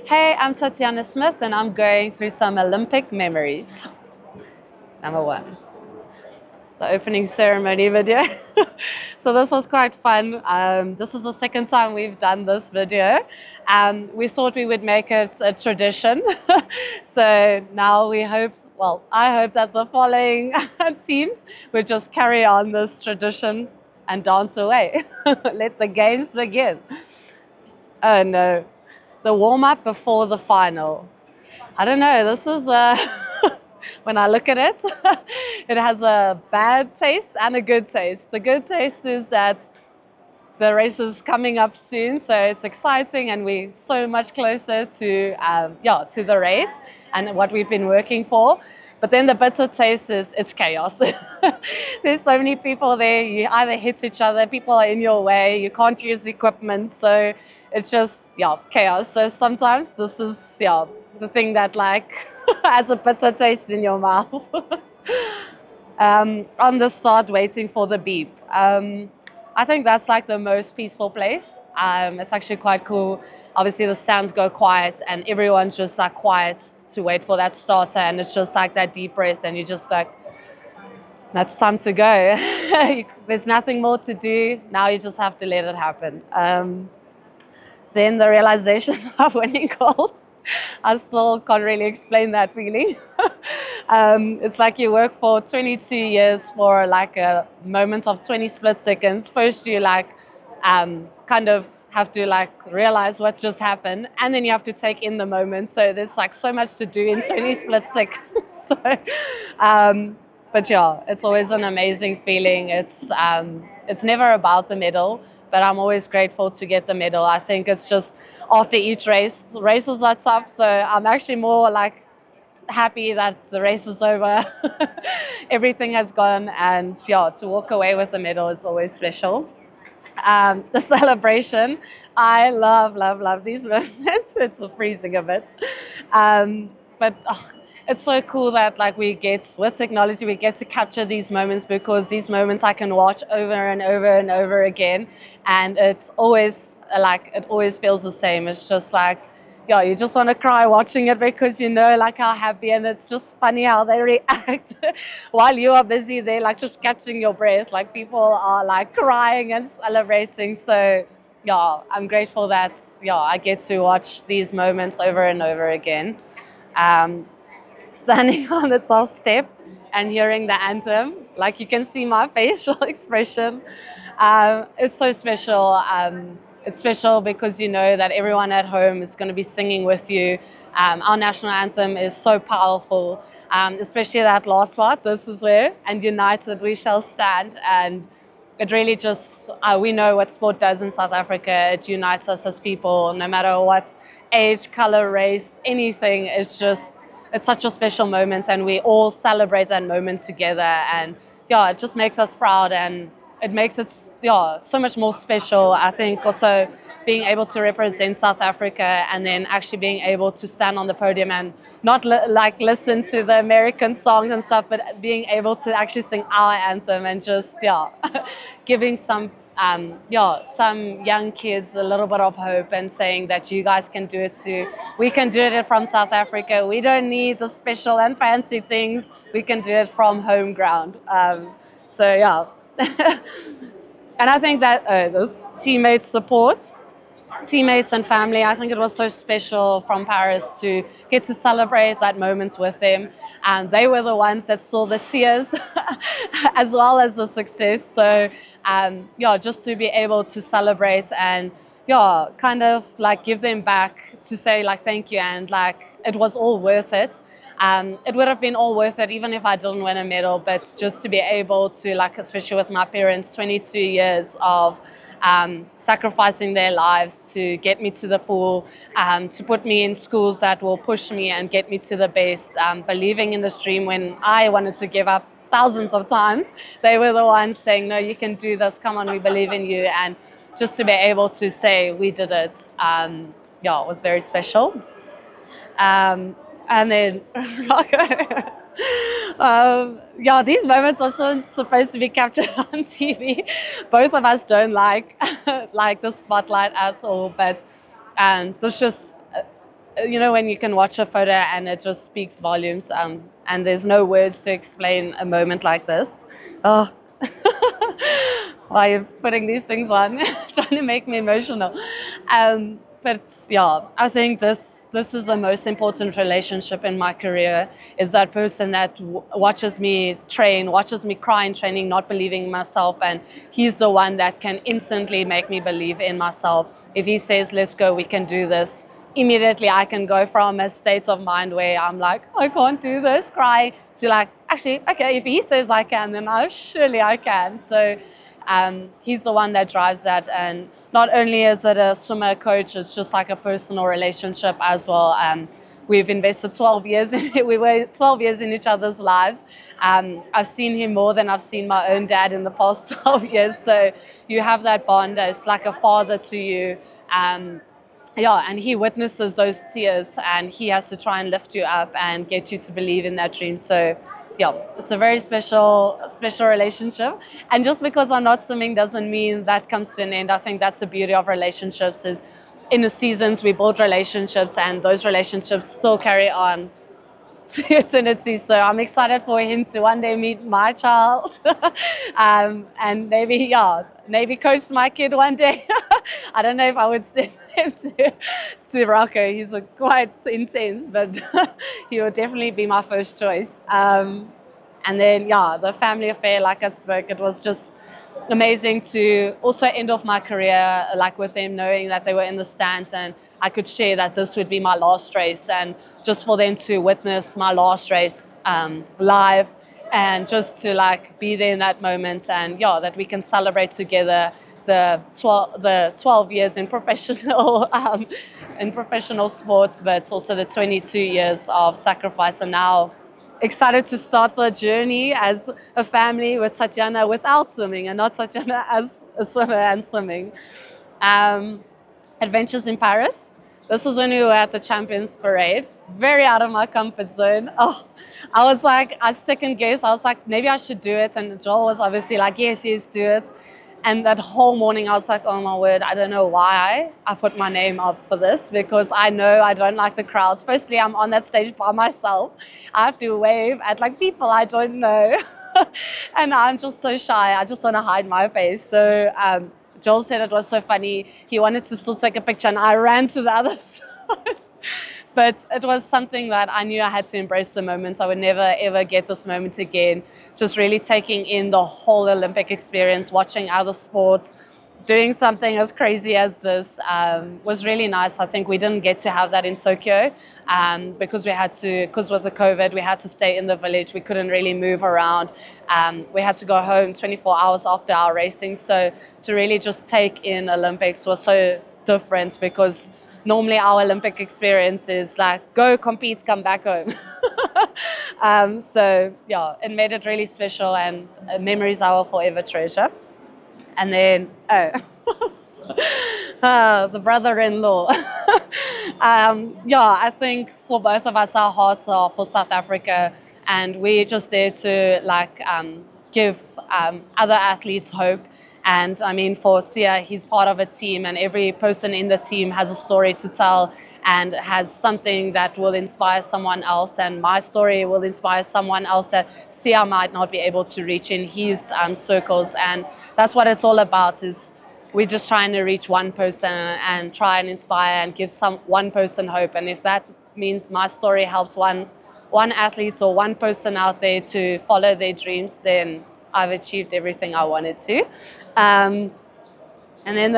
Hey, I'm Tatjana Smith and I'm going through some Olympic memories. Number one, the opening ceremony video. So this was quite fun. This is the second time we've done this video. We thought we would make it a tradition. So now we hope, well, I hope that the following teams would just carry on this tradition and dance away. Let the games begin. Oh no, the warm-up before the final. I don't know, this is when I look at it, it has a bad taste and a good taste. The good taste is that the race is coming up soon, so it's exciting and we're so much closer to to the race and what we've been working for. But then the bitter taste is it's chaos. There's so many people there, you either hit each other, people are in your way, you can't use equipment, so it's just chaos. So sometimes this is the thing that like has a bitter taste in your mouth. On the start, waiting for the beep. I think that's like the most peaceful place. It's actually quite cool. Obviously the stands go quiet and everyone's just like quiet to wait for that starter, and it's just like that deep breath and you just like, that's time to go. There's nothing more to do. Now you just have to let it happen. Then the realization of winning gold. I still can't really explain that feeling. It's like you work for 22 years for like a moment of 20 split seconds. First you like kind of have to like realize what just happened, and then you have to take in the moment. So there's like so much to do in 20 split seconds. So, but yeah, it's always an amazing feeling. It's never about the medal, but I'm always grateful to get the medal. I think it's just after each race, races are tough, so I'm actually more like happy that the race is over. Everything has gone, and yeah, to walk away with the medal is always special. The celebration, I love these moments. It's freezing a bit, but it's so cool that like with technology we get to capture these moments, because these moments I can watch over and over and over again, and it's always like it always feels the same. It's just like, you just want to cry watching it, because you know like how happy, and it's just funny how they react while you are busy there like just catching your breath. Like people are like crying and celebrating. So yeah, I'm grateful that I get to watch these moments over and over again. Standing on the top step and hearing the anthem, like you can see my facial expression. It's so special. It's special because you know that everyone at home is going to be singing with you. Our national anthem is so powerful, especially that last part, this is where, and united we shall stand. And it really just, we know what sport does in South Africa. It unites us as people, no matter what age, color, race, anything. It's such a special moment, and we all celebrate that moment together. And it just makes us proud, and it makes it so much more special. I think also being able to represent South Africa, and then actually being able to stand on the podium and not like listen to the American songs and stuff, but being able to actually sing our anthem, and just giving some young kids a little bit of hope, and saying that you guys can do it too. We can do it from South Africa. We don't need the special and fancy things. We can do it from home ground. So yeah. And I think that this teammates and family, I think it was so special from Paris to get to celebrate that moment with them. And they were the ones that saw the tears as well as the success. So just to be able to celebrate and kind of like give them back, to say like thank you, and like it was all worth it. It would have been all worth it even if I didn't win a medal, but just to be able to, like, especially with my parents, 22 years of sacrificing their lives to get me to the pool, to put me in schools that will push me and get me to the best, believing in this dream when I wanted to give up thousands of times. They were the ones saying, no, you can do this, come on, we believe in you. And just to be able to say we did it, it was very special. And then these moments are supposed to be captured on TV. Both of us don't like the spotlight at all, but this just you know, when you can watch a photo and it just speaks volumes, and there's no words to explain a moment like this. Oh, why are you putting these things on? Trying to make me emotional. But yeah, I think this is the most important relationship in my career, is that person that watches me train, watches me cry in training, not believing in myself, and he's the one that can instantly make me believe in myself. If he says, let's go, we can do this, immediately I can go from a state of mind where I'm like, I can't do this, cry, to like, actually, okay, if he says I can, then surely I can. So he's the one that drives that. And not only is it a swimmer coach, it's just like a personal relationship as well. We've invested 12 years in it. We were 12 years in each other's lives. I've seen him more than I've seen my own dad in the past 12 years. So you have that bond. It's like a father to you. Yeah, and he witnesses those tears, and he has to try and lift you up and get you to believe in that dream. So yeah, it's a very special relationship. And just because I'm not swimming doesn't mean that comes to an end. I think that's the beauty of relationships, is in the seasons we build relationships, and those relationships still carry on to eternity. So I'm excited for him to one day meet my child, and maybe coach my kid one day. I don't know if I would send him to Rocco. He's quite intense, but he would definitely be my first choice. And then the family affair, like I spoke, it was just amazing to also end off my career like with them, knowing that they were in the stands and I could share that this would be my last race, and just for them to witness my last race live, and just to like be there in that moment, and that we can celebrate together the 12 years in professional sports, but also the 22 years of sacrifice, and now excited to start the journey as a family with Tatjana without swimming, and not Tatjana as a swimmer and swimming. Adventures in Paris. This was when we were at the Champions Parade. Very out of my comfort zone. Oh, I was like, I second guessed. I was like, maybe I should do it. And Joel was obviously like, yes, do it. And that whole morning I was like, oh my word, I don't know why I put my name up for this, because I know I don't like the crowds. Firstly, I'm on that stage by myself. I have to wave at like people I don't know. And I'm just so shy. I just want to hide my face. So Joel said it was so funny. He wanted to still take a picture, and I ran to the other side. But it was something that I knew I had to embrace the moment. I would never, ever get this moment again. Just really taking in the whole Olympic experience, watching other sports, doing something as crazy as this was really nice. I think we didn't get to have that in Tokyo because with the COVID, we had to stay in the village. We couldn't really move around. We had to go home 24 hours after our racing. So to really just take in Olympics was so different, because normally our Olympic experience is like, go compete, come back home. So yeah, it made it really special, and memories I will forever treasure. And then, the brother-in-law. I think for both of us, our hearts are for South Africa, and we're just there to like give other athletes hope. And I mean, for Sia, he's part of a team, and every person in the team has a story to tell and has something that will inspire someone else. And my story will inspire someone else that Sia might not be able to reach in his circles. And that's what it's all about, is we're just trying to reach one person and try and inspire and give one person hope. And if that means my story helps one athlete or one person out there to follow their dreams, then I've achieved everything I wanted to. And then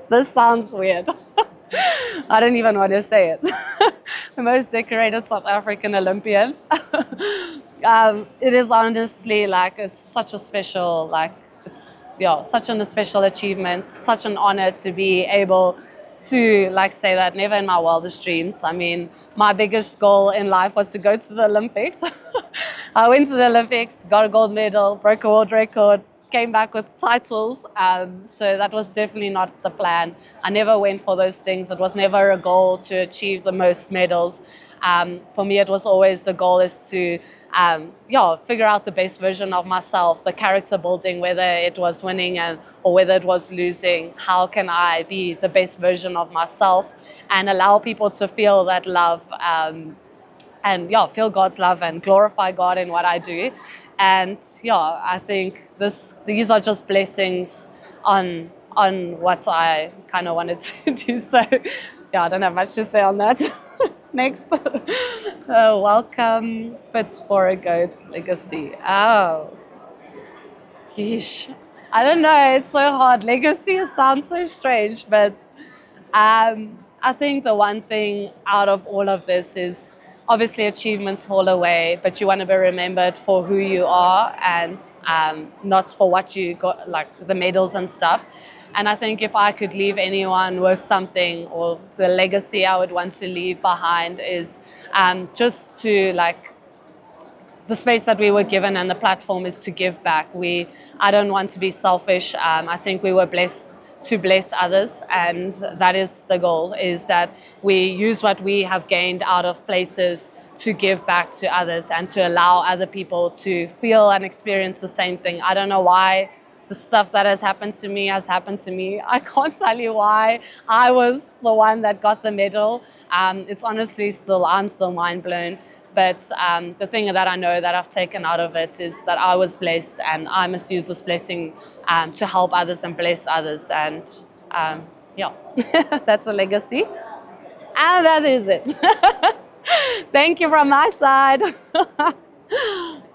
this sounds weird. I don't even want to say it. The most decorated South African Olympian. It is honestly like such a special, such a special achievement, such an honor to be able to say that. Never in my wildest dreams. I mean, my biggest goal in life was to go to the Olympics. I went to the Olympics, got a gold medal, broke a world record, came back with titles. So that was definitely not the plan. I never went for those things. It was never a goal to achieve the most medals. For me, it was always the goal is to figure out the best version of myself, the character building, whether it was winning or whether it was losing. How can I be the best version of myself and allow people to feel that love and feel God's love and glorify God in what I do. And I think these are just blessings on what I kind of wanted to do. So I don't have much to say on that. Next. Welcome, fit for a goat legacy. Oh, yeesh. I don't know, it's so hard. Legacy sounds so strange, but I think the one thing out of all of this is obviously achievements fall away, but you want to be remembered for who you are and not for what you got, like the medals and stuff. And I think if I could leave anyone with something, or the legacy I would want to leave behind is just to the space that we were given and the platform is to give back. I don't want to be selfish. I think we were blessed to bless others, and that is the goal, is that we use what we have gained out of places to give back to others and to allow other people to feel and experience the same thing. I don't know why the stuff that has happened to me has happened to me. I can't tell you why I was the one that got the medal. It's honestly I'm still mind blown. But the thing that I know that I've taken out of it is that I was blessed, and I must use this blessing to help others and bless others. And that's a legacy. And that is it. Thank you from my side.